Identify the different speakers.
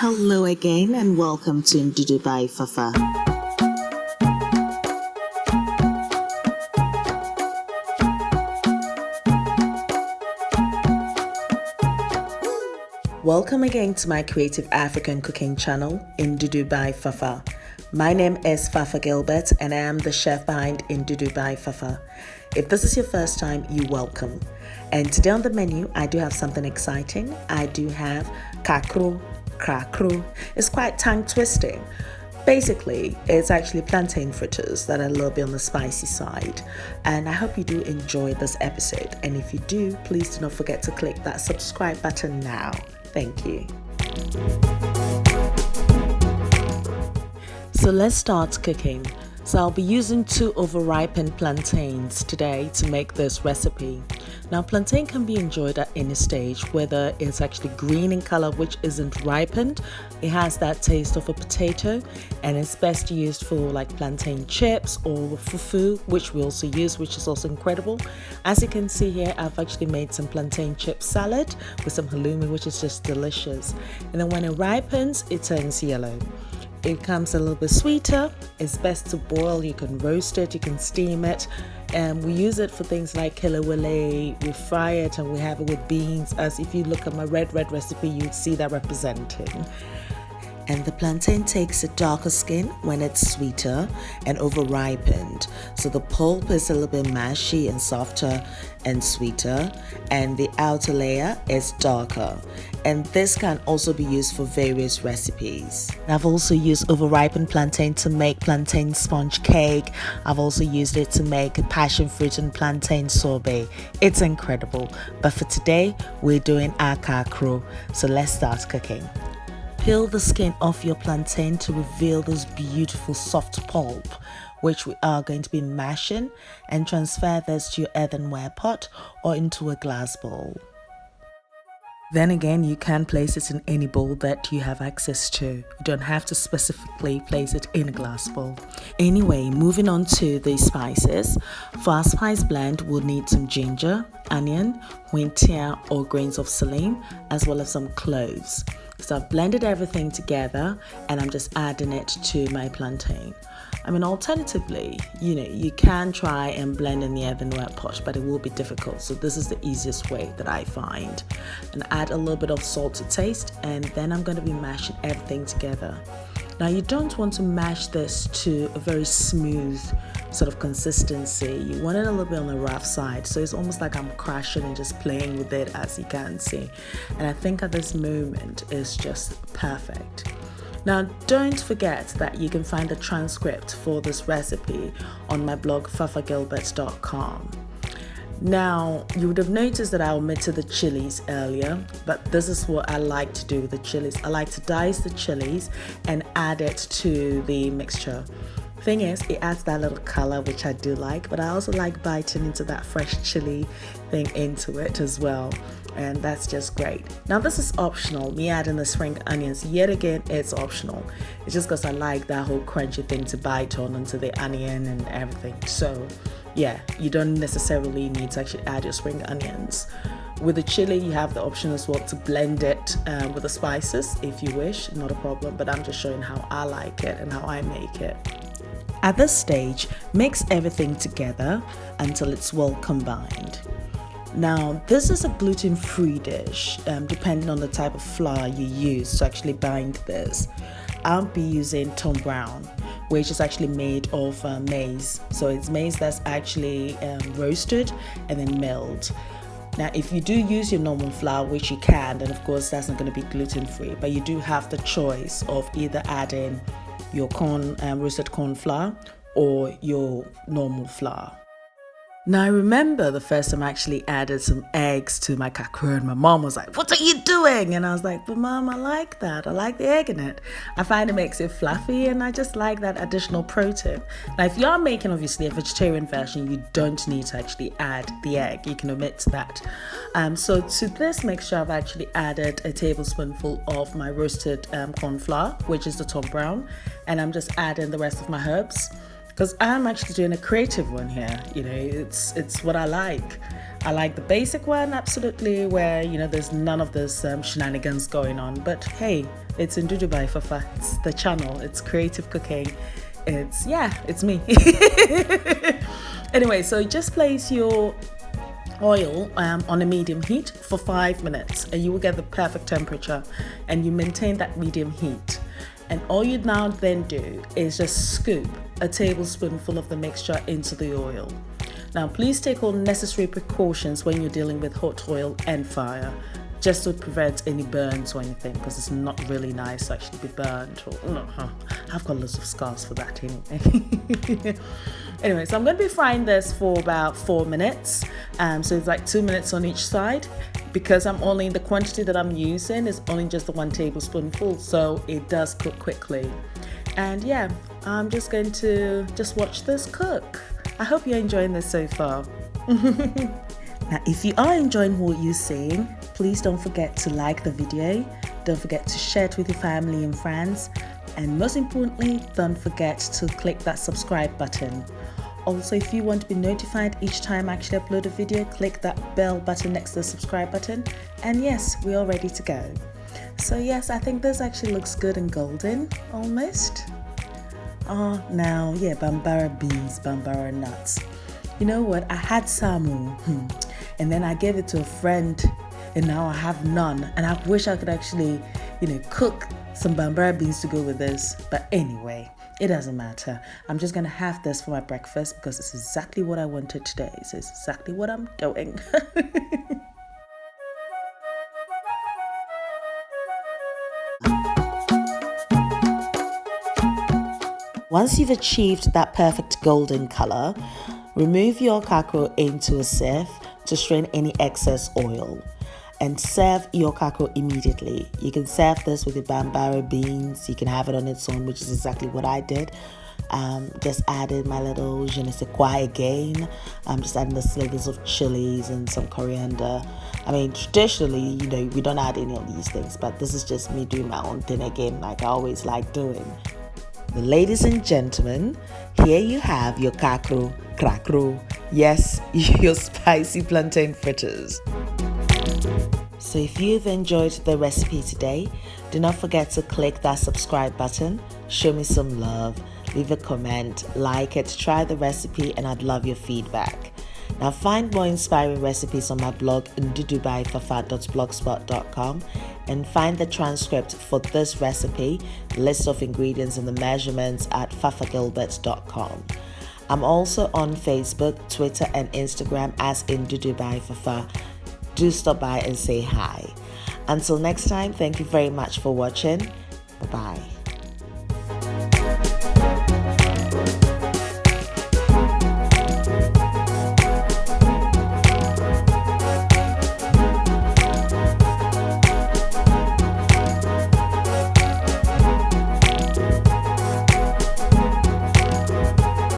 Speaker 1: Hello again and welcome to Ndudu by Fafa. Welcome again to my creative African cooking channel, Ndudu by Fafa. My name is Fafa Gilbert and I am the chef behind Ndudu by Fafa. If this is your first time, you're welcome. And today on the menu, I do have something exciting. I do have Kaklo. It's quite tongue twisting. Basically, it's actually plantain fritters that are a little bit on the spicy side. And I hope you do enjoy this episode. And if you do, please do not forget to click that subscribe button now. Thank you. So let's start cooking. So I'll be using 2 over-ripened plantains today to make this recipe. Now, plantain can be enjoyed at any stage, whether it's actually green in color, which isn't ripened. It has that taste of a potato, and it's best used for like plantain chips or fufu, which we also use, which is also incredible. As you can see here, I've actually made some plantain chip salad with some halloumi, which is just delicious. And then when it ripens, it turns yellow. It becomes a little bit sweeter. It's best to boil. You can roast it, you can steam it. And we use it for things like kelewele. We fry it and we have it with beans. As if you look at my red recipe, you'd see that representing. And the plantain takes a darker skin when it's sweeter and over-ripened. So the pulp is a little bit mashy and softer and sweeter, and the outer layer is darker. And this can also be used for various recipes. I've also used over-ripened plantain to make plantain sponge cake. I've also used it to make a passion fruit and plantain sorbet. It's incredible. But for today, we're doing Akrakro. So let's start cooking. Peel the skin off your plantain to reveal this beautiful soft pulp, which we are going to be mashing, and transfer this to your earthenware pot or into a glass bowl. Then again, you can place it in any bowl that you have access to. You don't have to specifically place it in a glass bowl. Anyway, moving on to the spices. For our spice blend, we'll need some ginger, onion, huintia or grains of salim, as well as some cloves. So I've blended everything together and I'm just adding it to my plantain. I mean, alternatively, you can try and blend in the earthenware pot, but it will be difficult. So this is the easiest way that I find. And add a little bit of salt to taste, and then I'm going to be mashing everything together. Now, you don't want to mash this to a very smooth sort of consistency. You want it a little bit on the rough side. So it's almost like I'm crushing and just playing with it, as you can see. And I think at this moment it's just perfect. Now, don't forget that you can find the transcript for this recipe on my blog, fafagilbert.com. Now, you would have noticed that I omitted the chilies earlier, but this is what I like to do with the chilies. I like to dice the chilies and add it to the mixture. Thing is, it adds that little color, which I do like, but I also like biting into that fresh chili thing into it as well. And that's just great. Now, this is optional. Me adding the spring onions, yet again, it's optional. It's just because I like that whole crunchy thing to bite on into the onion and everything. So yeah, you don't necessarily need to actually add your spring onions. With the chili, you have the option as well to blend it with the spices if you wish, not a problem, but I'm just showing how I like it and how I make it. At this stage, mix everything together until it's well combined. Now, this is a gluten-free dish, depending on the type of flour you use to actually bind this. I'll be using Tom Brown, which is actually made of maize. So it's maize that's actually roasted and then milled. Now, if you do use your normal flour, which you can, then of course that's not going to be gluten-free, but you do have the choice of either adding your corn, roasted corn flour, or your normal flour. Now, I remember the first time I actually added some eggs to my Kaklo, and my mom was like, "What are you doing?" And I was like, "But Mom, I like that. I like the egg in it. I find it makes it fluffy, and I just like that additional protein." Now, if you're making obviously a vegetarian version, you don't need to actually add the egg. You can omit that. So to this mixture, I've actually added a tablespoonful of my roasted corn flour, which is the Tom Brown, and I'm just adding the rest of my herbs. Because I'm actually doing a creative one here, it's what I like. I like the basic one, absolutely, where, there's none of this shenanigans going on. But hey, it's Ndudu by Fafa. It's the channel. It's creative cooking. It's me. Anyway, so just place your oil on a medium heat for 5 minutes and you will get the perfect temperature, and you maintain that medium heat. And all you now then do is just scoop a tablespoonful of the mixture into the oil. Now please take all necessary precautions when you're dealing with hot oil and fire, just to prevent any burns or anything, because it's not really nice to actually be burned. I've got lots of scars for that anyway. Anyway, so I'm going to be frying this for about 4 minutes. So it's like 2 minutes on each side, because the quantity that I'm using is only just the 1 tablespoonful, so it does cook quickly. And yeah, I'm just going to watch this cook. I hope you're enjoying this so far. Now, if you are enjoying what you're seeing, please don't forget to like the video, don't forget to share it with your family and friends, and most importantly, don't forget to click that subscribe button. Also, if you want to be notified each time I actually upload a video, click that bell button next to the subscribe button, and yes, we're all ready to go. So yes, I think this actually looks good and golden, almost. Now, yeah, bambara beans, bambara nuts. You know what, I had some, and then I gave it to a friend, and now I have none, and I wish I could actually, cook some bambara beans to go with this. But anyway, it doesn't matter. I'm just gonna have this for my breakfast because it's exactly what I wanted today. So it's exactly what I'm doing. Once you've achieved that perfect golden color, remove your Kaklo into a sieve to strain any excess oil, and serve your Kaklo immediately. You can serve this with your bambara beans. You can have it on its own, which is exactly what I did. Just added my little je ne sais quoi again. I'm just adding the slivers of chilies and some coriander. I mean, traditionally, we don't add any of these things, but this is just me doing my own thing again, like I always like doing. Ladies and gentlemen, here you have your Akrakro. Yes, your spicy plantain fritters. So if you've enjoyed the recipe today, do not forget to click that subscribe button, show me some love, leave a comment, like it, try the recipe, and I'd love your feedback. Now find more inspiring recipes on my blog ndudubyfafa.blogspot.com, and find the transcript for this recipe, list of ingredients and the measurements at fafagilbert.com. I'm also on Facebook, Twitter and Instagram as Ndudu by Fafa. Do stop by and say hi. Until next time, thank you very much for watching. Bye-bye.